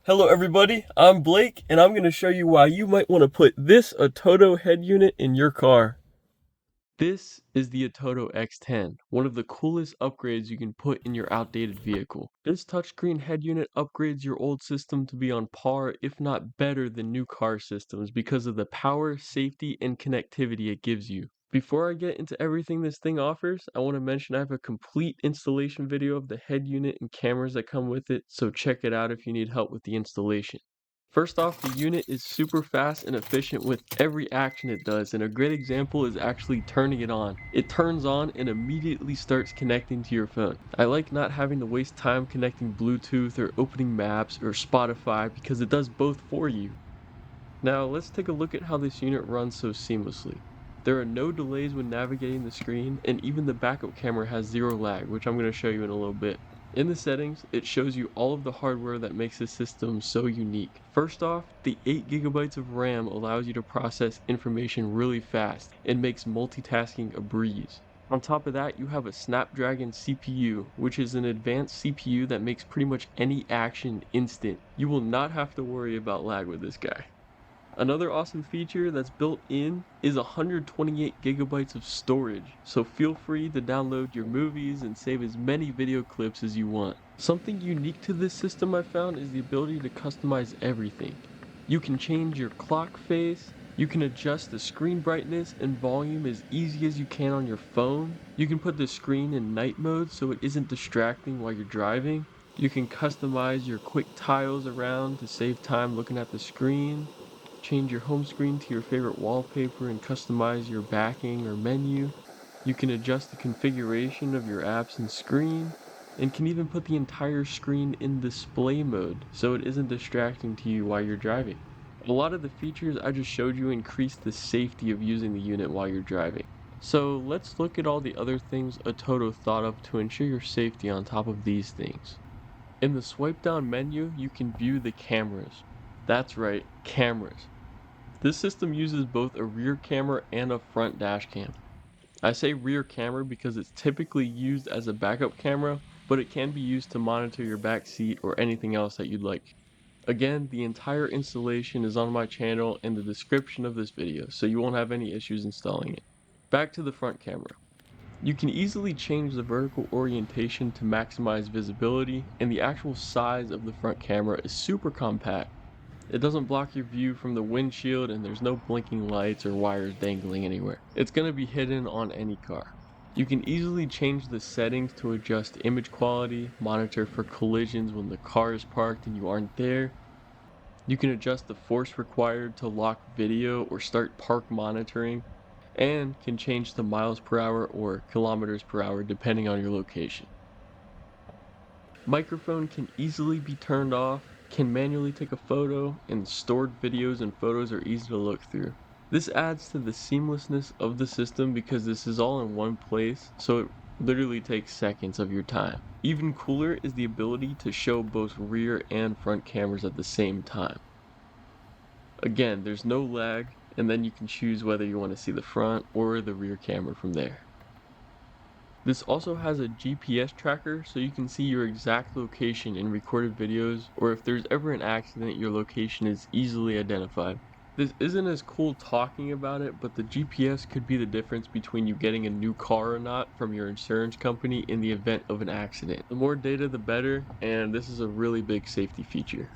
Hello everybody, I'm Blake, and I'm going to show you why you might want to put this ATOTO head unit in your car. This is the ATOTO X10, one of the coolest upgrades you can put in your outdated vehicle. This touchscreen head unit upgrades your old system to be on par, if not better than new car systems because of the power, safety, and connectivity it gives you. Before I get into everything this thing offers, I want to mention I have a complete installation video of the head unit and cameras that come with it, so check it out if you need help with the installation. First off, the unit is super fast and efficient with every action it does, and a great example is actually turning it on. It turns on and immediately starts connecting to your phone. I like not having to waste time connecting Bluetooth or opening Maps or Spotify because it does both for you. Now let's take a look at how this unit runs so seamlessly. There are no delays when navigating the screen, and even the backup camera has zero lag, which I'm going to show you in a little bit. In the settings, it shows you all of the hardware that makes this system so unique. First off, the 8GB of RAM allows you to process information really fast and makes multitasking a breeze. On top of that, you have a Snapdragon CPU, which is an advanced CPU that makes pretty much any action instant. You will not have to worry about lag with this guy. Another awesome feature that's built in is 128GB of storage, so feel free to download your movies and save as many video clips as you want. Something unique to this system I found is the ability to customize everything. You can change your clock face, you can adjust the screen brightness and volume as easy as you can on your phone. You can put the screen in night mode so it isn't distracting while you're driving. You can customize your quick tiles around to save time looking at the screen. Change your home screen to your favorite wallpaper and customize your backing or menu. You can adjust the configuration of your apps and screen, and can even put the entire screen in display mode so it isn't distracting to you while you're driving. A lot of the features I just showed you increase the safety of using the unit while you're driving. So let's look at all the other things ATOTO thought of to ensure your safety on top of these things. In the swipe down menu, you can view the cameras. That's right, cameras. This system uses both a rear camera and a front dash cam. I say rear camera because it's typically used as a backup camera, but it can be used to monitor your back seat or anything else that you'd like. Again, the entire installation is on my channel in the description of this video, so you won't have any issues installing it. Back to the front camera. You can easily change the vertical orientation to maximize visibility, and the actual size of the front camera is super compact. It doesn't block your view from the windshield, and there's no blinking lights or wires dangling anywhere. It's going to be hidden on any car. You can easily change the settings to adjust image quality, monitor for collisions when the car is parked and you aren't there. You can adjust the force required to lock video or start park monitoring, and can change to miles per hour or kilometers per hour depending on your location. Microphone can easily be turned off, can manually take a photo, and stored videos and photos are easy to look through. This adds to the seamlessness of the system because this is all in one place, so it literally takes seconds of your time. Even cooler is the ability to show both rear and front cameras at the same time. Again, there's no lag, and then you can choose whether you want to see the front or the rear camera from there. This also has a GPS tracker so you can see your exact location in recorded videos, or if there's ever an accident, your location is easily identified. This isn't as cool talking about it, but the GPS could be the difference between you getting a new car or not from your insurance company in the event of an accident. The more data, the better, and this is a really big safety feature.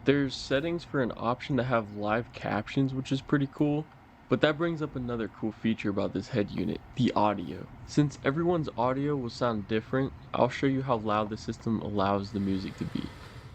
There's settings for an option to have live captions, which is pretty cool. But that brings up another cool feature about this head unit, the audio. Since everyone's audio will sound different, I'll show you how loud the system allows the music to be.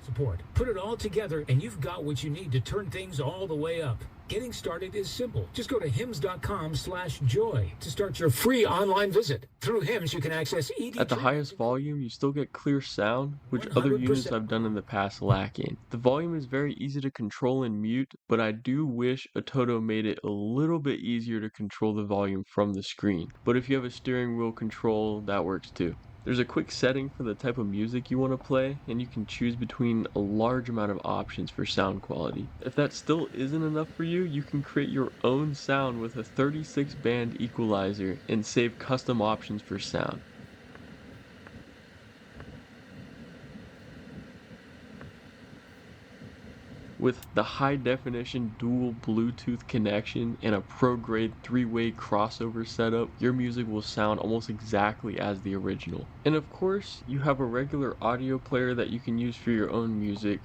Support. Put it all together and you've got what you need to turn things all the way up. Getting started is simple. Just go to hymns.com/joy to start your free online visit. Through Hymns, you can access ED. At the highest volume, you still get clear sound, which other units I've done in the past lack in. The volume is very easy to control and mute, but I do wish ATOTO made it a little bit easier to control the volume from the screen. But if you have a steering wheel control, that works too. There's a quick setting for the type of music you want to play, and you can choose between a large amount of options for sound quality. If that still isn't enough for you, you can create your own sound with a 36-band equalizer and save custom options for sound. With the high definition dual Bluetooth connection and a pro grade 3-way crossover setup, your music will sound almost exactly as the original. And of course, you have a regular audio player that you can use for your own music,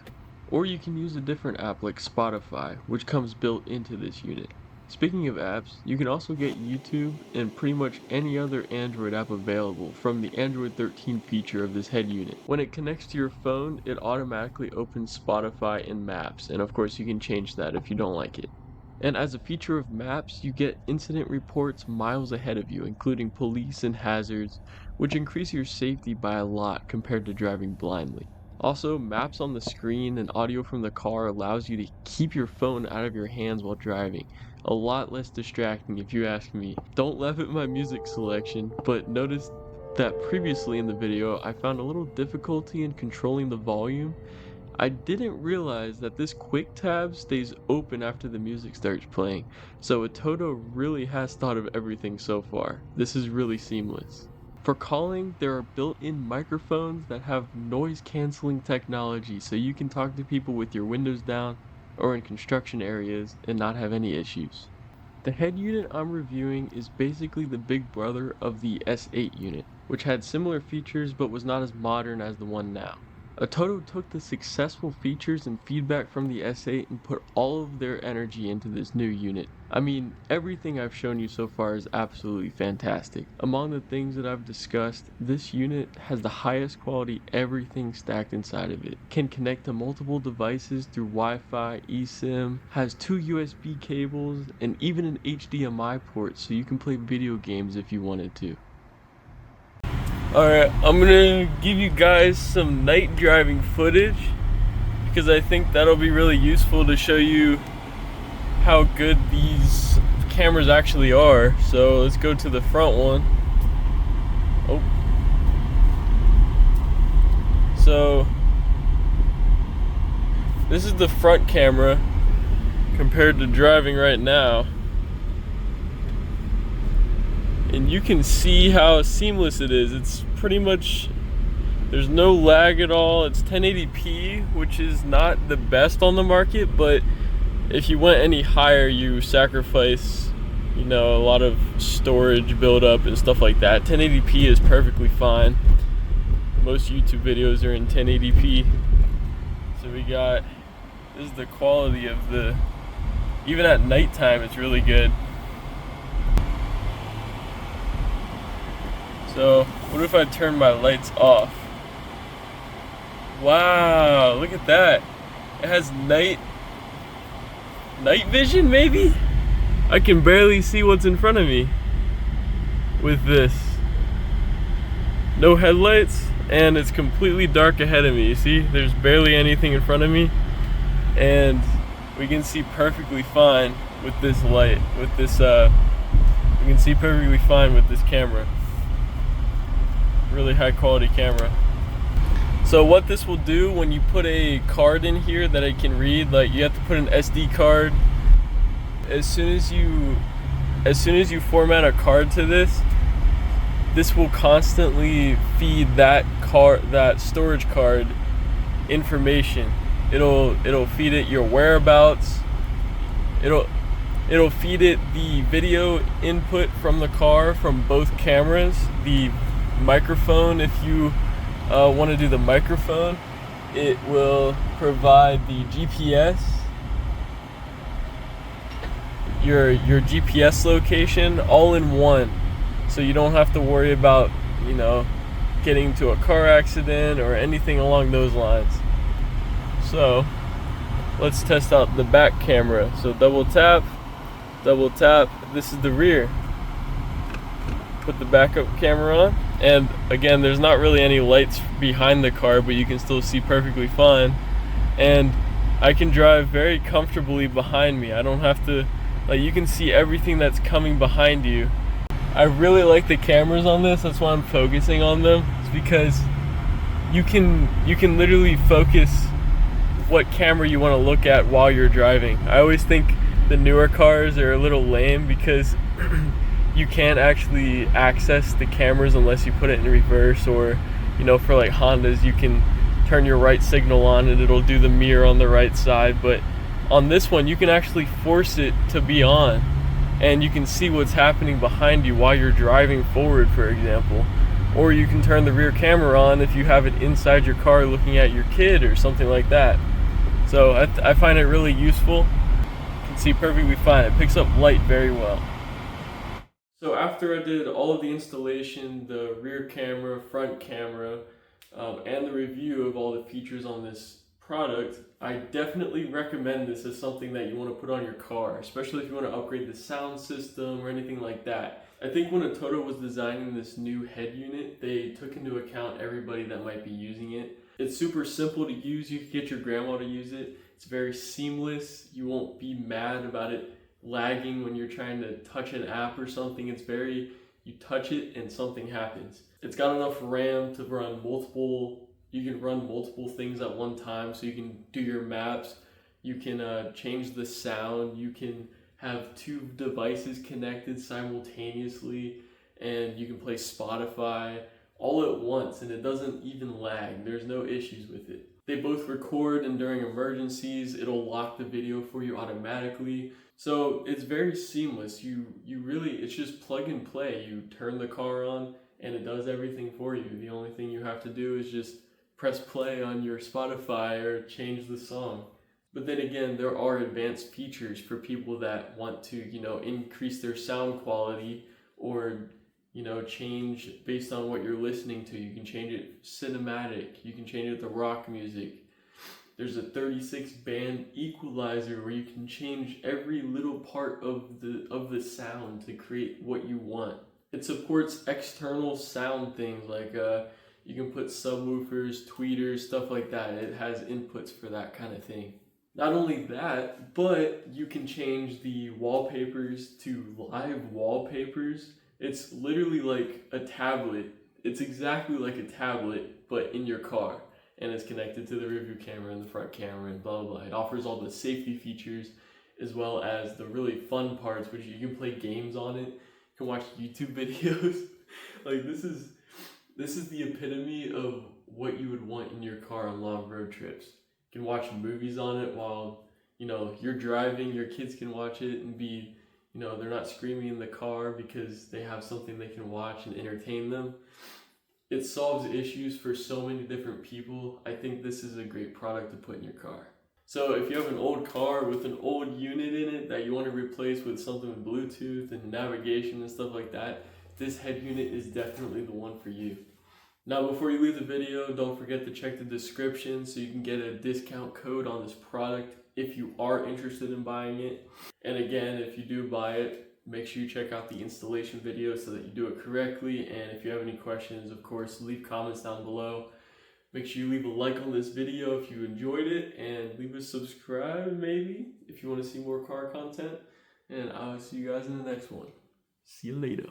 or you can use a different app like Spotify, which comes built into this unit. Speaking of apps, you can also get YouTube and pretty much any other Android app available from the Android 13 feature of this head unit. When it connects to your phone, it automatically opens Spotify and Maps, and of course you can change that if you don't like it. And as a feature of Maps, you get incident reports miles ahead of you, including police and hazards, which increase your safety by a lot compared to driving blindly. Also, maps on the screen and audio from the car allows you to keep your phone out of your hands while driving. A lot less distracting if you ask me. Don't laugh at my music selection, but notice that previously in the video I found a little difficulty in controlling the volume. I didn't realize that this quick tab stays open after the music starts playing, so ATOTO really has thought of everything so far. This is really seamless. For calling, there are built-in microphones that have noise-canceling technology, so you can talk to people with your windows down or in construction areas and not have any issues. The head unit I'm reviewing is basically the big brother of the S8 unit, which had similar features but was not as modern as the one now. ATOTO took the successful features and feedback from the S8 and put all of their energy into this new unit. I mean, everything I've shown you so far is absolutely fantastic. Among the things that I've discussed, this unit has the highest quality everything stacked inside of it. Can connect to multiple devices through Wi-Fi, eSIM, has 2 USB cables, and even an HDMI port so you can play video games if you wanted to. Alright, I'm gonna give you guys some night driving footage because I think that'll be really useful to show you how good these cameras actually are. So let's go to the front one. Oh. So this is the front camera compared to driving right now. And you can see how seamless it is. It's pretty much, there's no lag at all. It's 1080p, which is not the best on the market, but if you went any higher, you sacrifice, you know, a lot of storage buildup and stuff like that. 1080p is perfectly fine. Most YouTube videos are in 1080p. So we got, this is the quality of the, even at nighttime, it's really good. So, what if I turn my lights off? Wow, look at that. It has night vision, maybe? I can barely see what's in front of me with this. No headlights, and it's completely dark ahead of me. You see, there's barely anything in front of me, and we can see perfectly fine with this light, with this, we can see perfectly fine with this camera. Really high quality camera. So what this will do when you put a card in here that it can read, like you have to put an SD card. As soon as you format a card to this will constantly feed that storage card information. It'll feed it your whereabouts. It'll feed it the video input from the car from both cameras, the microphone if you want to do the microphone. It will provide the GPS, your GPS location, all in one, so you don't have to worry about, you know, getting into a car accident or anything along those lines. So let's test out the back camera. So double tap, this is the rear. Put the backup camera on, and again, there's not really any lights behind the car, but you can still see perfectly fine, and I can drive very comfortably behind me. I don't have to, like, you can see everything that's coming behind you. I really like the cameras on this. That's why I'm focusing on them. It's because you can literally focus what camera you want to look at while you're driving. I always think the newer cars are a little lame because you can't actually access the cameras unless you put it in reverse, or, you know, for like Hondas, you can turn your right signal on and it'll do the mirror on the right side. But on this one, you can actually force it to be on, and you can see what's happening behind you while you're driving forward, for example. Or you can turn the rear camera on if you have it inside your car looking at your kid or something like that. So I find it really useful. You can see perfectly fine. It picks up light very well. So after I did all of the installation, the rear camera, front camera, and the review of all the features on this product, I definitely recommend this as something that you want to put on your car, especially if you want to upgrade the sound system or anything like that. I think when ATOTO was designing this new head unit, they took into account everybody that might be using it. It's super simple to use. You can get your grandma to use it. It's very seamless. You won't be mad about it lagging when you're trying to touch an app or something. It's very, you touch it and something happens. It's got enough RAM to run you can run multiple things at one time, so you can do your maps, you can change the sound, you can have two devices connected simultaneously, and you can play Spotify all at once, and it doesn't even lag. There's no issues with it. They both record, and during emergencies, it'll lock the video for you automatically. So it's very seamless. You really, it's just plug and play. You turn the car on and it does everything for you. The only thing you have to do is just press play on your Spotify or change the song. But then again, there are advanced features for people that want to, increase their sound quality or, change based on what you're listening to. You can change it cinematic. You can change it to rock music. There's a 36 band equalizer where you can change every little part of the sound to create what you want. It supports external sound things like you can put subwoofers, tweeters, stuff like that. It has inputs for that kind of thing. Not only that, but you can change the wallpapers to live wallpapers. It's literally like a tablet. It's exactly like a tablet, but in your car. And it's connected to the rear view camera and the front camera and blah, blah, blah. It offers all the safety features as well as the really fun parts, which you can play games on it. You can watch YouTube videos. Like this is the epitome of what you would want in your car on long road trips. You can watch movies on it while, you're driving. Your kids can watch it and be, they're not screaming in the car because they have something they can watch and entertain them. It solves issues for so many different people. I think this is a great product to put in your car. So if you have an old car with an old unit in it that you want to replace with something with Bluetooth and navigation and stuff like that, this head unit is definitely the one for you. Now before you leave the video, don't forget to check the description so you can get a discount code on this product if you are interested in buying it. And again, if you do buy it, make sure you check out the installation video so that you do it correctly. And if you have any questions, of course, leave comments down below. Make sure you leave a like on this video if you enjoyed it, and leave a subscribe maybe if you want to see more car content. And I'll see you guys in the next one. See you later.